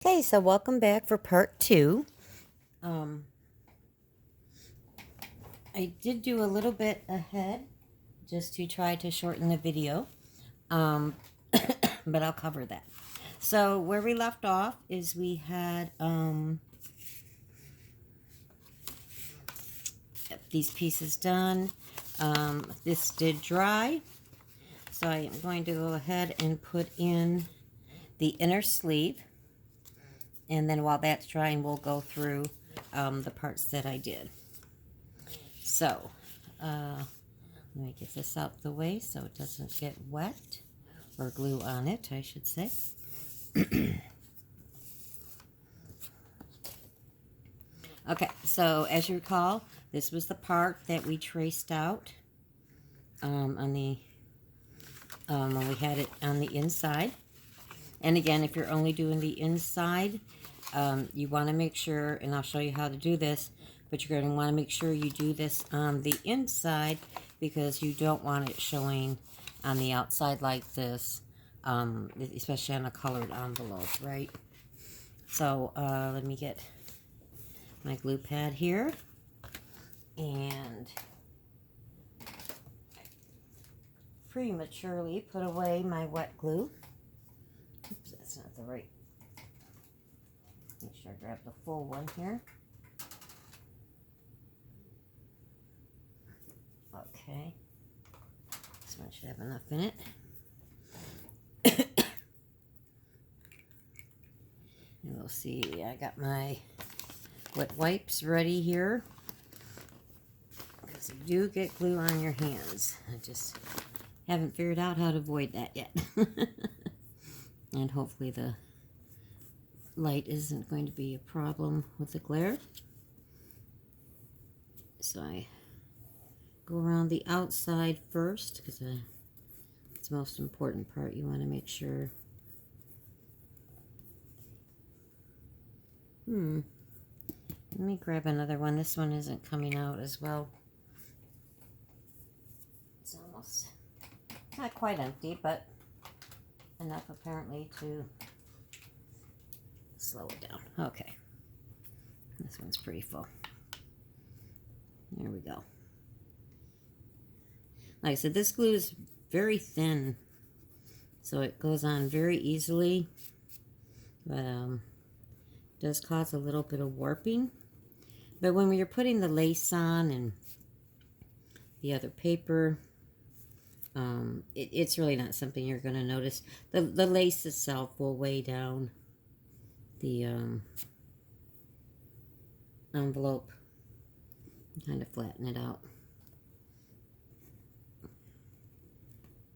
Okay, so welcome back for part 2. I did do a little bit ahead just to try to shorten the video, but I'll cover that. So where we left off is we had these pieces done. This did dry, so I am going to go ahead and put in the inner sleeve. And then while that's drying, we'll go through the parts that I did. So, let me get this out the way so it doesn't get wet, or glue on it, I should say. Okay, so as you recall, this was the part that we traced out on the when we had it on the inside. And again, if you're only doing the inside, you want to make sure, and I'll show you how to do this, but you're going to want to make sure you do this on the inside because you don't want it showing on the outside like this, especially on a colored envelope, right? So let me get my glue pad here and prematurely put away my wet glue. Oops, that's not the right. Make sure I grab the full one here. Okay. This one should have enough in it. And we'll see. I got my wet wipes ready here. Because you do get glue on your hands. I just haven't figured out how to avoid that yet. And hopefully the light isn't going to be a problem with the glare. So I go around the outside first because it's the most important part. You want to make sure. Let me grab another one. This one isn't coming out as well. It's not quite empty, but enough apparently to slow it down. Okay. This one's pretty full. There we go. Like I said, this glue is very thin, so it goes on very easily, but does cause a little bit of warping. But when you're putting the lace on and the other paper, it's really not something you're going to notice. The lace itself will weigh down the envelope and kind of flatten it out.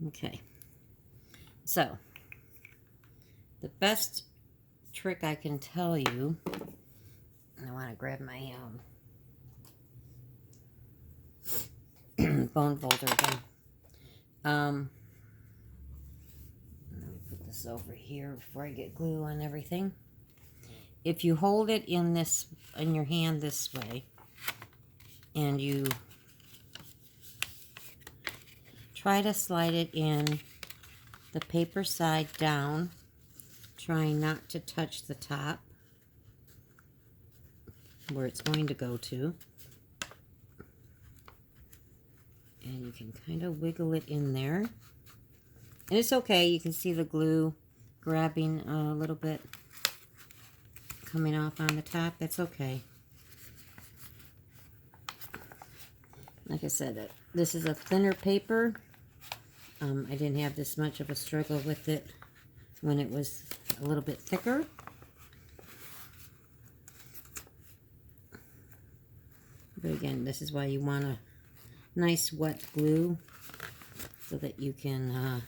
Okay, so the best trick I can tell you, and I want to grab my bone folder again. Let me put this over here before I get glue on everything. If you hold it in your hand this way, and you try to slide it in the paper side down, trying not to touch the top where it's going to go to. And you can kind of wiggle it in there. And it's okay, you can see the glue grabbing a little bit, coming off on the top. That's okay. Like I said, this is a thinner paper. I didn't have this much of a struggle with it when it was a little bit thicker. But again, this is why you want a nice wet glue so that you can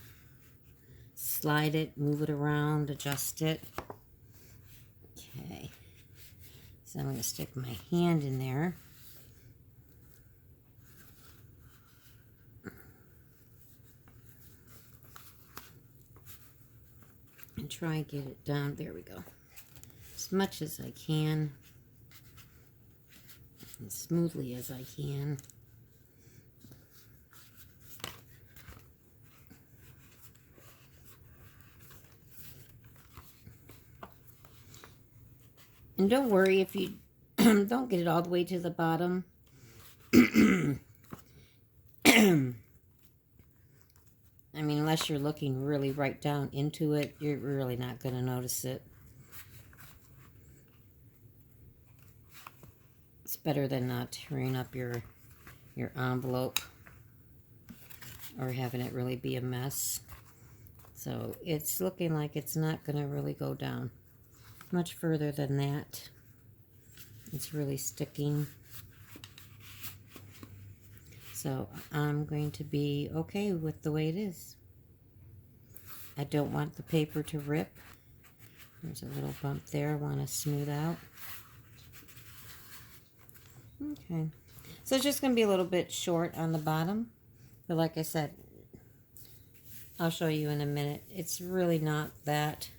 slide it, move it around, adjust it. Okay, so I'm going to stick my hand in there. And try and get it down. There we go. As much as I can. As smoothly as I can. And don't worry if you don't get it all the way to the bottom. I mean, unless you're looking really right down into it, you're really not going to notice it. It's better than not tearing up your envelope or having it really be a mess. So it's looking like it's not going to really go down much further than that. It's really sticking. So I'm going to be okay with the way it is. I don't want the paper to rip. There's a little bump there I want to smooth out. Okay. So it's just going to be a little bit short on the bottom. But like I said, I'll show you in a minute. It's really not that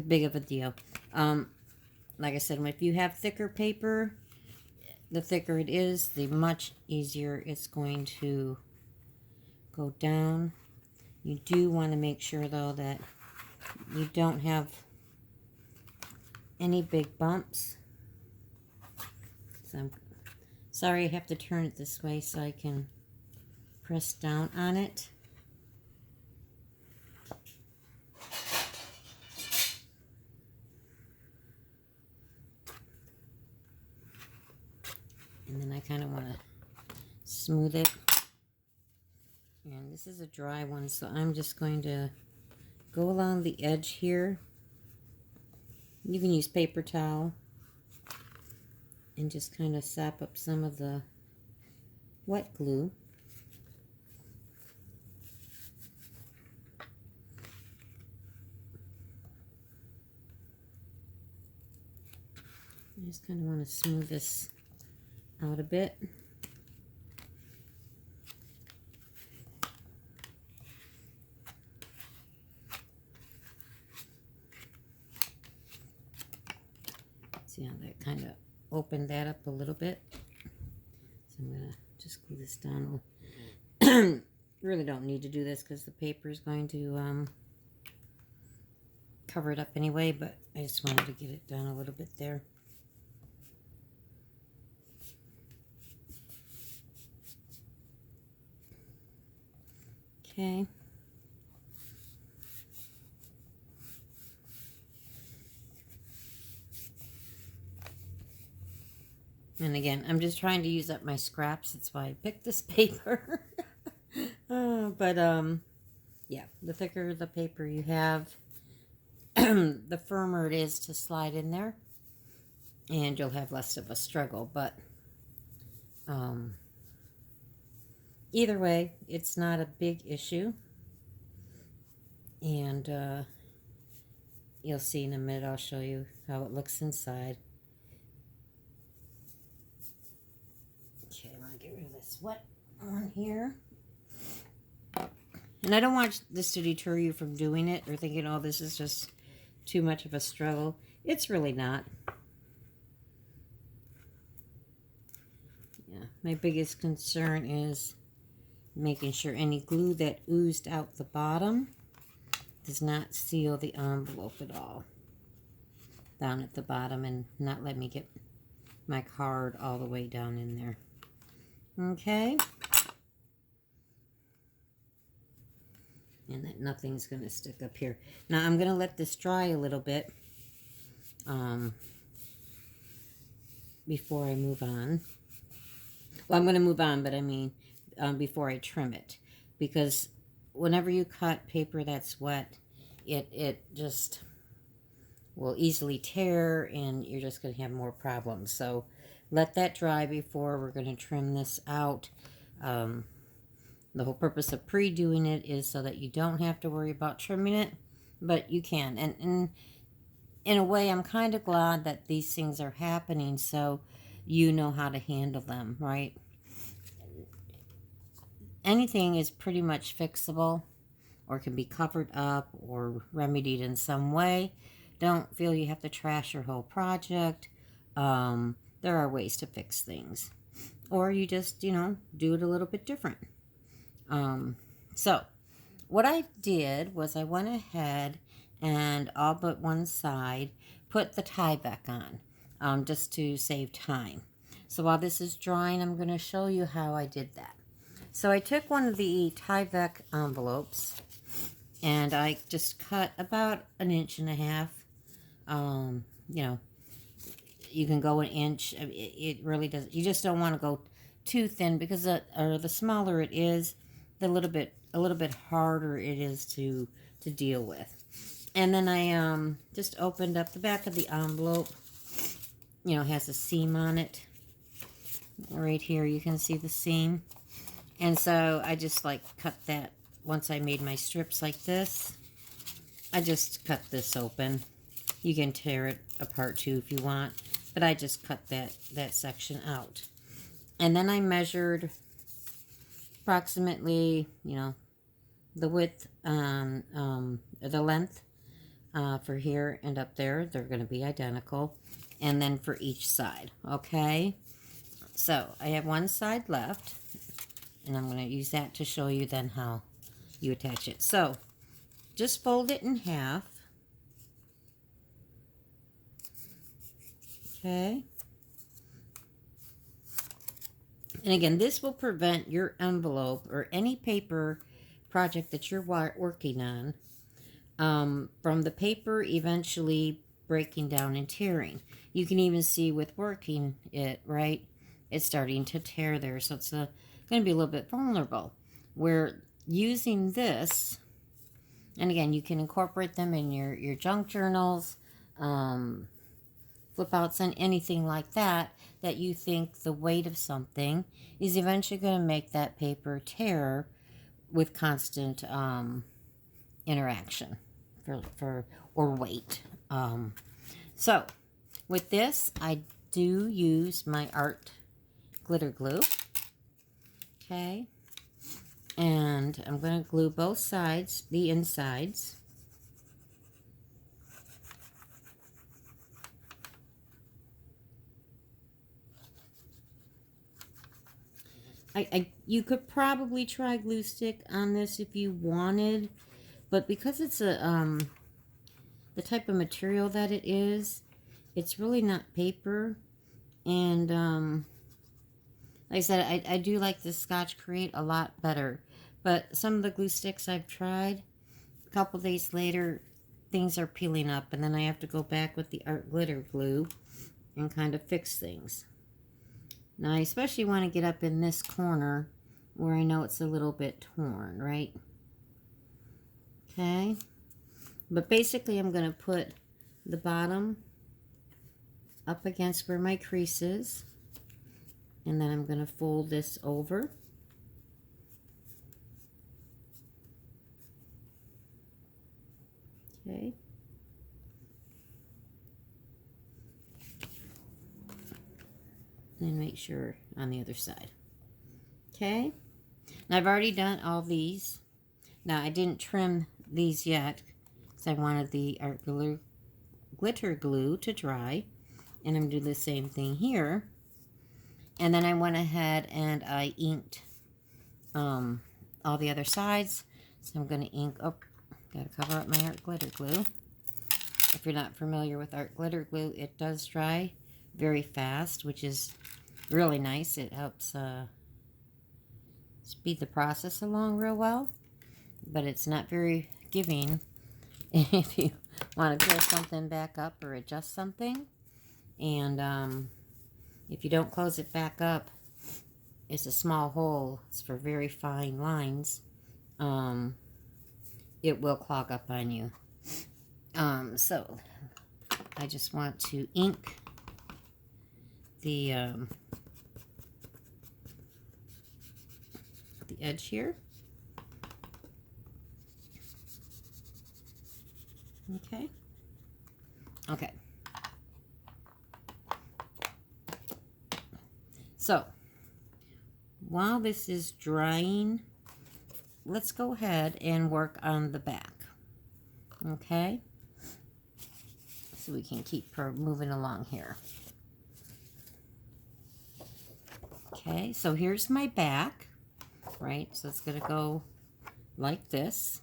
big of a deal. Like I said, if you have thicker paper, the thicker it is, the much easier it's going to go down. You do want to make sure, though, that you don't have any big bumps. So I'm sorry I have to turn it this way so I can press down on it. And then I kind of want to smooth it. And this is a dry one, so I'm just going to go along the edge here. You can use paper towel and just kind of sop up some of the wet glue. I just kind of want to smooth this out a bit. See how that kind of opened that up a little bit. So I'm going to just glue this down. Really don't need to do this because the paper is going to cover it up anyway, but I just wanted to get it done a little bit there. Okay. And again, I'm just trying to use up my scraps. That's why I picked this paper. Yeah, the thicker the paper you have, the firmer it is to slide in there. And you'll have less of a struggle. But either way, it's not a big issue. And you'll see in a minute, I'll show you how it looks inside. Okay, I'm going to get rid of this wet one here. And I don't want this to deter you from doing it or thinking, oh, this is just too much of a struggle. It's really not. Yeah, my biggest concern is making sure any glue that oozed out the bottom does not seal the envelope at all down at the bottom and not let me get my card all the way down in there. Okay. And that nothing's going to stick up here. Now I'm going to let this dry a little bit before I move on. Well, I'm going to move on, but I mean before I trim it. Because whenever you cut paper that's wet, it just will easily tear and you're just going to have more problems. So let that dry before we're going to trim this out. The whole purpose of pre-doing it is so that you don't have to worry about trimming it, but you can. And in a way, I'm kind of glad that these things are happening so you know how to handle them, right? Anything is pretty much fixable or can be covered up or remedied in some way. Don't feel you have to trash your whole project. There are ways to fix things. Or you just, do it a little bit different. So what I did was I went ahead and all but one side, put the tie back on, just to save time. So while this is drying, I'm going to show you how I did that. So I took one of the tie back envelopes, and I just cut about 1.5 inches. You know, you can go 1 inch. It really does. You just don't want to go too thin, because the smaller it is, the a little bit harder it is to deal with. And then I just opened up the back of the envelope. You know, it has a seam on it. Right here, you can see the seam. And so I just like cut that. Once I made my strips like this, I just cut this open. You can tear it apart too if you want, but I just cut that section out. And then I measured approximately, you know, the width, the length for here and up there. They're going to be identical. And then for each side, okay? So I have one side left, and I'm going to use that to show you then how you attach it. So just fold it in half. Okay. And again, this will prevent your envelope or any paper project that you're working on from the paper eventually breaking down and tearing. You can even see with working it, right? It's starting to tear there, so it's going to be a little bit vulnerable. We're using this, and again, you can incorporate them in your junk journals, flip outs, and anything like that you think the weight of something is eventually going to make that paper tear with constant interaction or weight. So with this, I do use my art glitter glue. Okay. And I'm going to glue both sides, the insides. You could probably try glue stick on this if you wanted, but because it's the type of material that it is, it's really not paper. And like I said, I do like the Scotch Create a lot better, but some of the glue sticks I've tried, a couple days later, things are peeling up, and then I have to go back with the art glitter glue and kind of fix things. Now, I especially want to get up in this corner where I know it's a little bit torn, right? Okay. But basically, I'm going to put the bottom up against where my crease is. And then I'm going to fold this over. Okay. And make sure on the other side. Okay. Now I've already done all these. Now I didn't trim these yet because I wanted the art glitter glue to dry. And I'm doing the same thing here. And then I went ahead and I inked all the other sides. So I'm going to ink up. Got to cover up my art glitter glue. If you're not familiar with art glitter glue, it does dry very fast, which is really nice. It helps speed the process along real well, but it's not very giving if you want to peel something back up or adjust something. And if you don't close it back up, it's a small hole. It's for very fine lines. It will clog up on you. So I just want to ink the edge here. Okay. Okay. So while this is drying, let's go ahead and work on the back. Okay. So we can keep her moving along here. Okay, so here's my back, right? So it's going to go like this.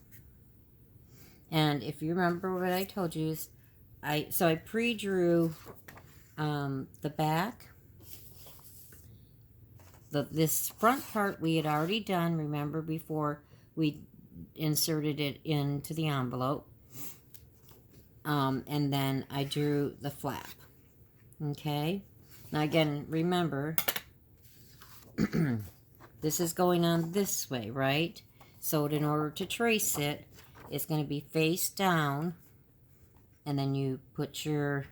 And if you remember what I told you, is I pre-drew the back. This front part we had already done, remember, before we inserted it into the envelope. And then I drew the flap. Okay? Now again, remember, this is going on this way, right? So in order to trace it, it's going to be face down. And then you put your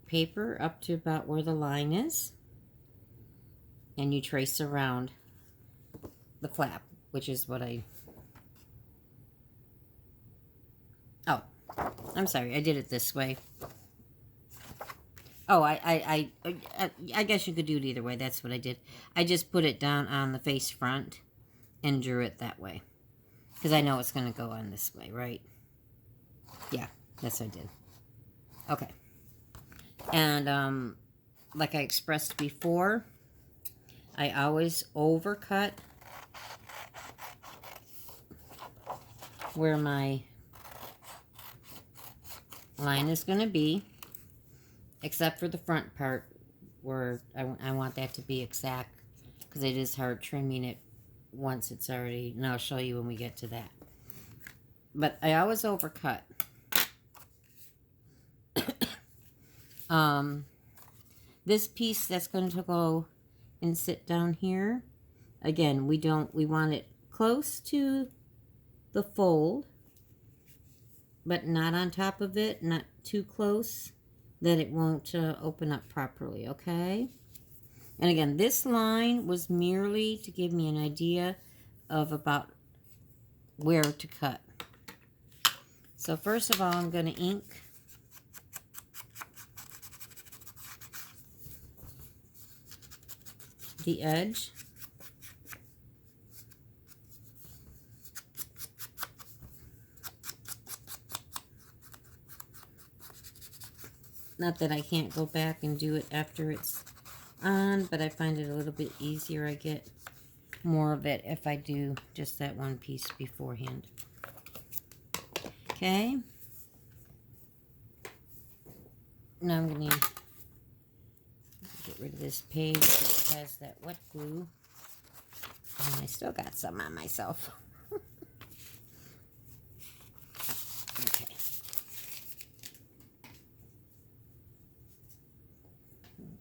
paper up to about where the line is. And you trace around the flap, which is what oh, I'm sorry, I did it this way. Oh, I guess you could do it either way. That's what I did. I just put it down on the face front and drew it that way. Because I know it's going to go on this way, right? Yeah, that's what I did. Okay. And, like I expressed before, I always overcut where my line is going to be, except for the front part where I want that to be exact, because it is hard trimming it once it's already, and I'll show you when we get to that. But I always overcut. This piece that's going to go and sit down here, again, we want it close to the fold, but not on top of it, not too close that it won't open up properly, okay? And again, this line was merely to give me an idea of about where to cut. So first of all, I'm going to ink the edge. Not that I can't go back and do it after it's on, but I find it a little bit easier. I get more of it if I do just that one piece beforehand. Okay. Now I'm going to get rid of this page that has that wet glue. And I still got some on myself. Okay.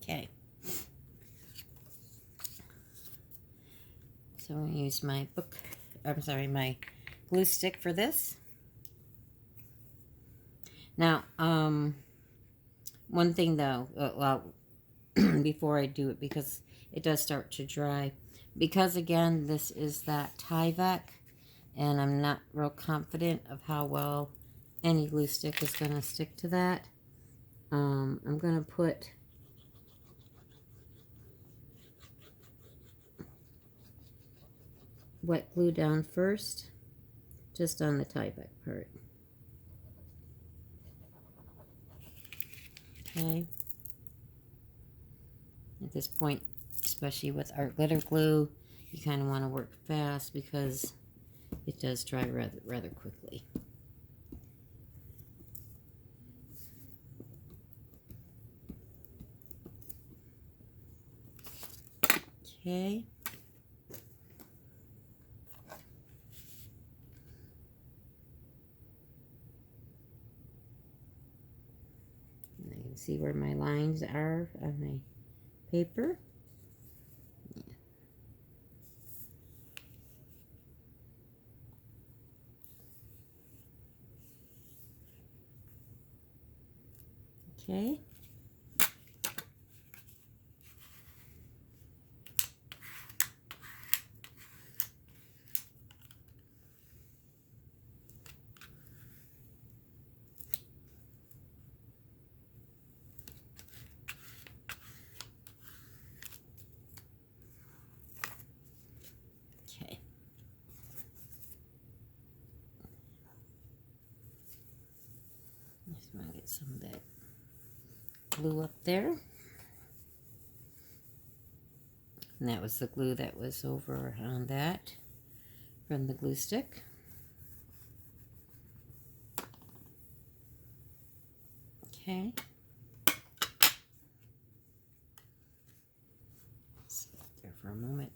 Okay. So I'm going to use my my glue stick for this. Now, one thing though, well, before I do it, because it does start to dry, because again, this is that Tyvek, and I'm not real confident of how well any glue stick is going to stick to that. I'm going to put wet glue down first, just on the Tyvek part. Okay. At this point, especially with art glitter glue, you kind of want to work fast because it does dry rather quickly. Okay. And I can see where my lines are on my paper. Yeah. Okay. Okay. Just want to get some of that glue up there. And that was the glue that was over on that from the glue stick. Okay. Sit there for a moment.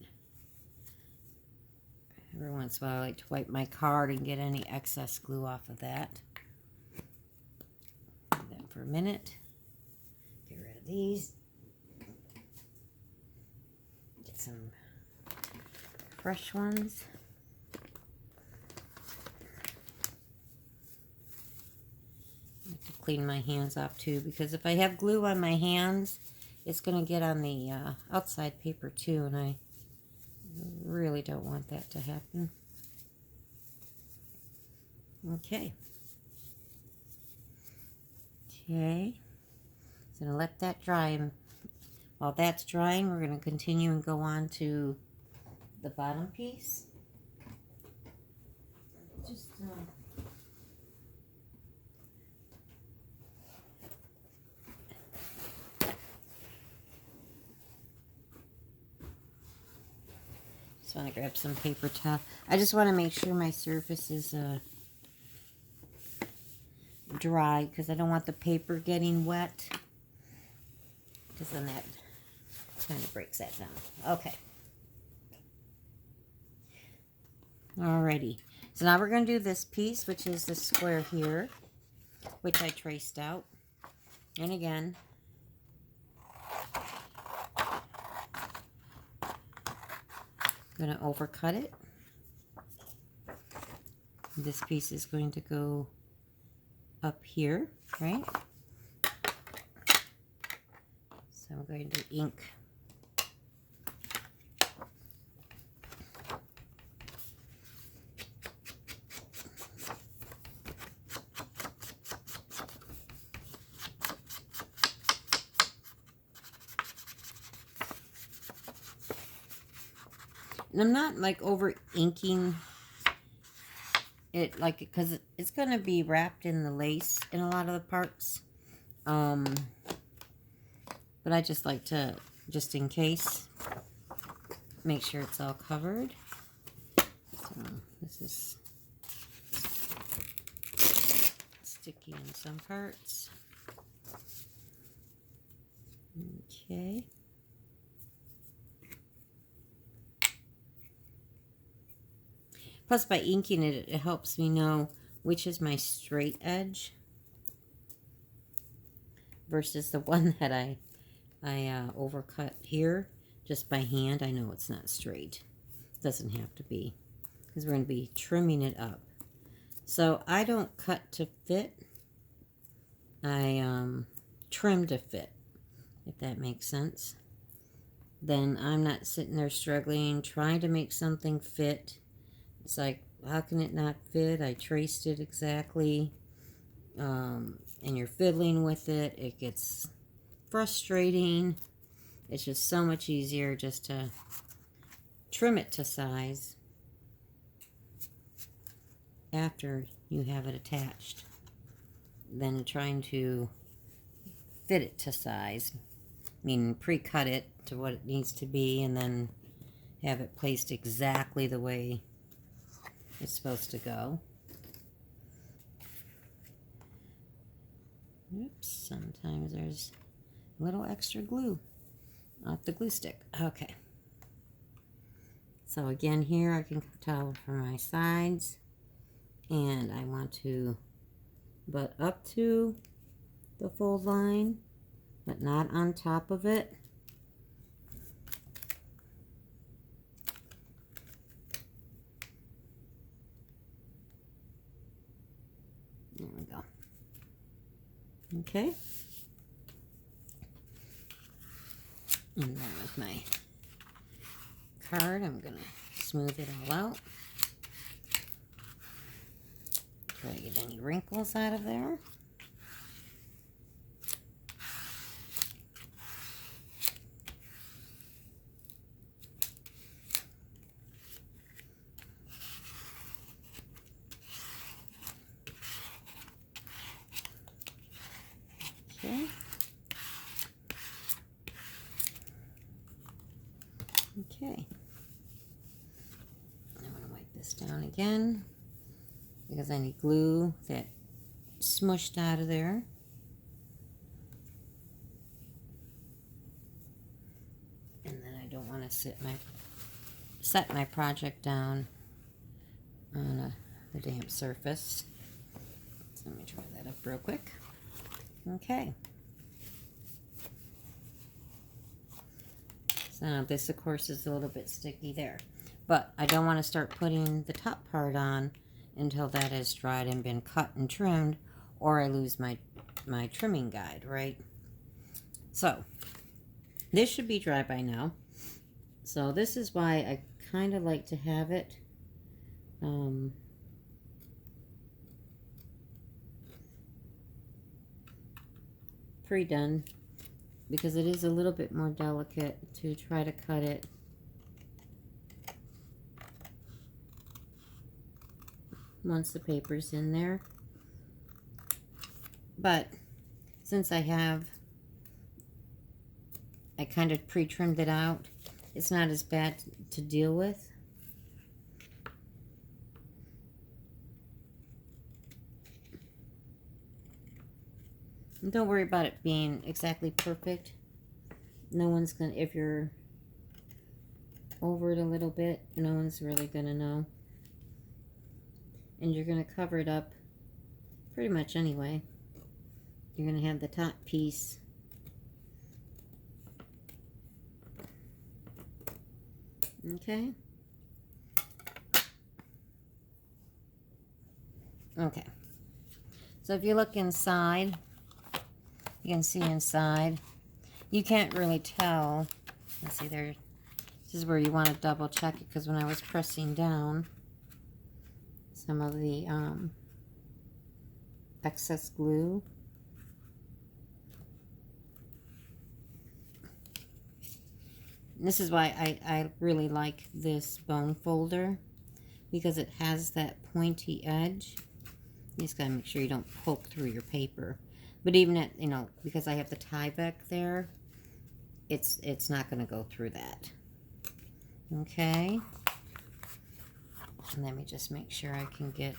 Every once in a while I like to wipe my card and get any excess glue off of that. Do that for a minute. Get rid of these. Get some fresh ones. I have to clean my hands off too, because if I have glue on my hands, it's going to get on the outside paper too, and I really don't want that to happen. Okay. Okay. So I'm going to let that dry. And while that's drying, we're going to continue and go on to the bottom piece. Just want to grab some paper towel. I just want to make sure my surface is dry, because I don't want the paper getting wet, because then that kind of breaks that down. Okay. Alrighty. So now we're going to do this piece, which is the square here, which I traced out. And again, I'm going to overcut it. This piece is going to go up here, right? So I'm going to ink. And I'm not like over inking it, like, because it's going to be wrapped in the lace in a lot of the parts. But I just like to, just in case, make sure it's all covered. So this is sticky in some parts. Okay. Plus, by inking it, it helps me know which is my straight edge versus the one that I overcut here just by hand. I know it's not straight. It doesn't have to be, because we're going to be trimming it up. So I don't cut to fit. I trim to fit, if that makes sense. Then I'm not sitting there struggling, trying to make something fit. It's like, how can it not fit? I traced it exactly. And you're fiddling with it. It gets frustrating. It's just so much easier just to trim it to size after you have it attached than trying to fit it to size. Meaning pre-cut it to what it needs to be and then have it placed exactly the way it's supposed to go. Oops, sometimes there's a little extra glue off the glue stick. Okay. So again, here I can tell for my sides, and I want to butt up to the fold line, but not on top of it. There we go. Okay. And then with my card, I'm going to smooth it all out. Try to get any wrinkles out of there. Okay. Okay. I'm going to wipe this down again because I need glue that smushed out of there. set my project down on the damp surface. So let me try that up real quick. Okay. So this, of course, is a little bit sticky there. But I don't want to start putting the top part on until that is dried and been cut and trimmed, or I lose my trimming guide, right? So this should be dry by now. So this is why I kind of like to have it pre-done, because it is a little bit more delicate to try to cut it once the paper's in there. But since I kind of pre-trimmed it out, it's not as bad to deal with. And don't worry about it being exactly perfect. No one's gonna, if you're over it a little bit, no one's really gonna know. And you're gonna cover it up pretty much anyway. You're gonna have the top piece okay. Okay. So if you look inside, you can see inside. You can't really tell. Let's see there. This is where you want to double check it, because when I was pressing down, some of the excess glue. And this is why I really like this bone folder, because it has that pointy edge. You just gotta make sure you don't poke through your paper. But even at, you know, because I have the tie back there, it's not gonna go through that. Okay. And let me just make sure I can get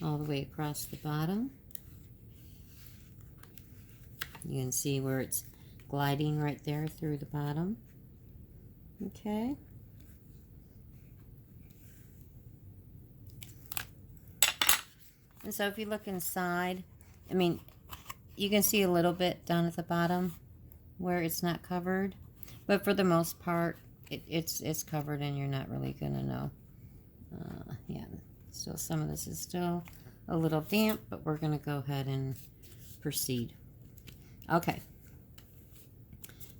all the way across the bottom. You can see where it's gliding right there through the bottom. Okay. And so if you look inside, I mean, you can see a little bit down at the bottom where it's not covered, but for the most part, it's covered, and you're not really gonna know. Yeah, so some of this is still a little damp, but we're gonna go ahead and proceed. Okay.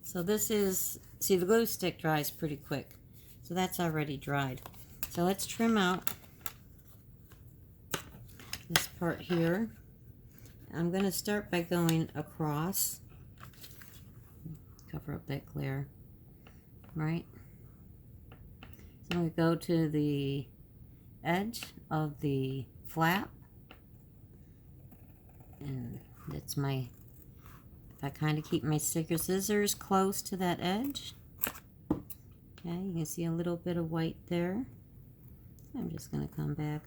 So this is, see, the glue stick dries pretty quick, so that's already dried. So let's trim out this part here. I'm going to start by going across, cover up that glare, right? So I'm going to go to the edge of the flap, and that's my, I kind of keep my scissors close to that edge. Okay, you can see a little bit of white there. I'm just going to come back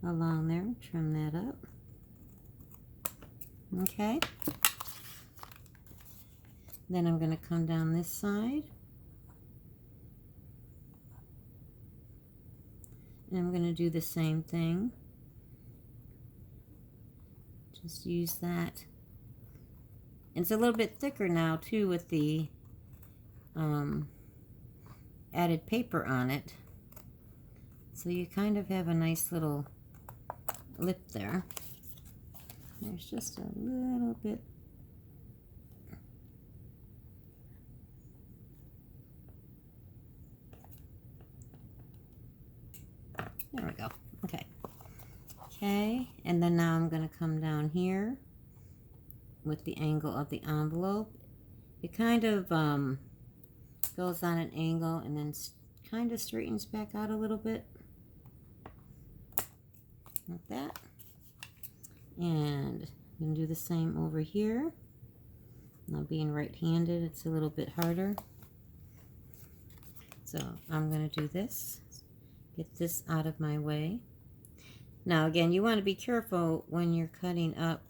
along there, trim that up. Okay. Then I'm going to come down this side. And I'm going to do the same thing. Just use that. It's a little bit thicker now too with the added paper on it. So you kind of have a nice little lip there. There's just a little bit. There we go. Okay. Okay, and then now I'm going to come down here with the angle of the envelope. It kind of goes on an angle and then kind of straightens back out a little bit. Like that. And you can do the same over here. Now, being right-handed, it's a little bit harder. So I'm going to do this. Get this out of my way. Now, again, you want to be careful when you're cutting up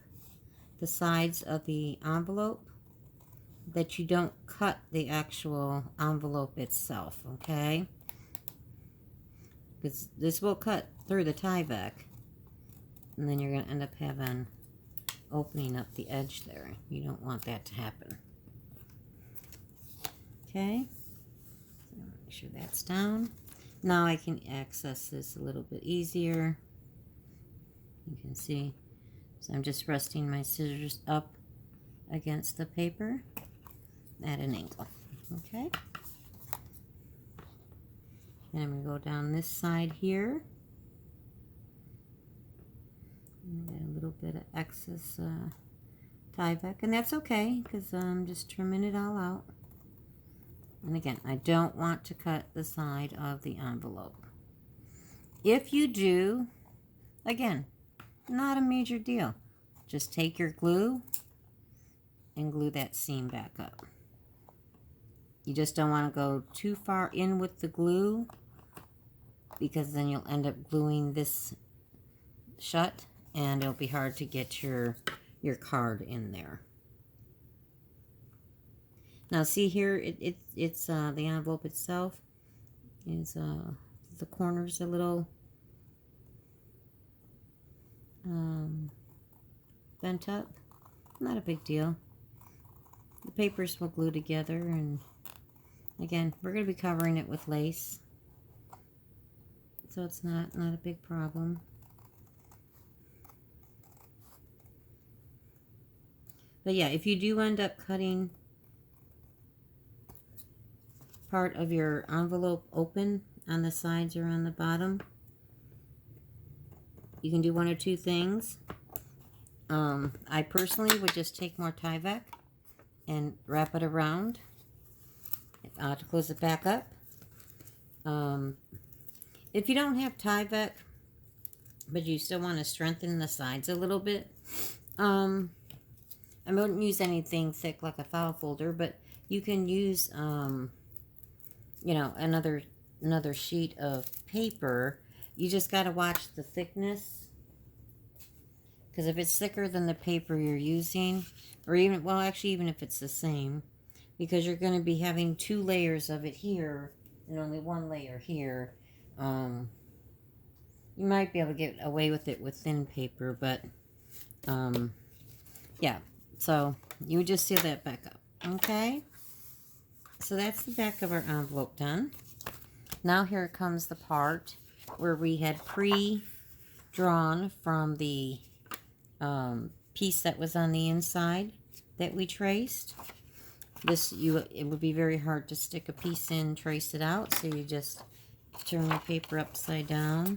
the sides of the envelope, that you don't cut the actual envelope itself, okay? Because this will cut through the Tyvek, and then you're going to end up having opening up the edge there. You don't want that to happen. Okay, so make sure that's down. Now I can access this a little bit easier. You can see, so I'm just resting my scissors up against the paper at an angle. Okay, and I'm going to go down this side here. Got a little bit of excess Tyvek, and that's okay because I'm just trimming it all out. And again, I don't want to cut the side of the envelope. If you do, again, not a major deal. Just take your glue and glue that seam back up. You just don't want to go too far in with the glue because then you'll end up gluing this shut and it'll be hard to get your card in there. Now see here, it's the envelope itself is the corners a little bent up. Not a big deal. The papers will glue together, and again, we're going to be covering it with lace, so it's not a big problem. But yeah, if you do end up cutting part of your envelope open on the sides or on the bottom, you can do one or two things. I personally would just take more Tyvek and wrap it around to close it back up. If you don't have Tyvek, but you still want to strengthen the sides a little bit, I wouldn't use anything thick like a file folder, but you can use you know, another sheet of paper. You just got to watch the thickness, because if it's thicker than the paper you're using, or even, well, actually even if it's the same, because you're going to be having 2 layers of it here and only 1 layer here, you might be able to get away with it with thin paper, but yeah, so you would just seal that back up. Okay, so that's the back of our envelope done. Now here comes the part where we had pre-drawn from the piece that was on the inside that we traced. It would be very hard to stick a piece in, trace it out, so you just turn the paper upside down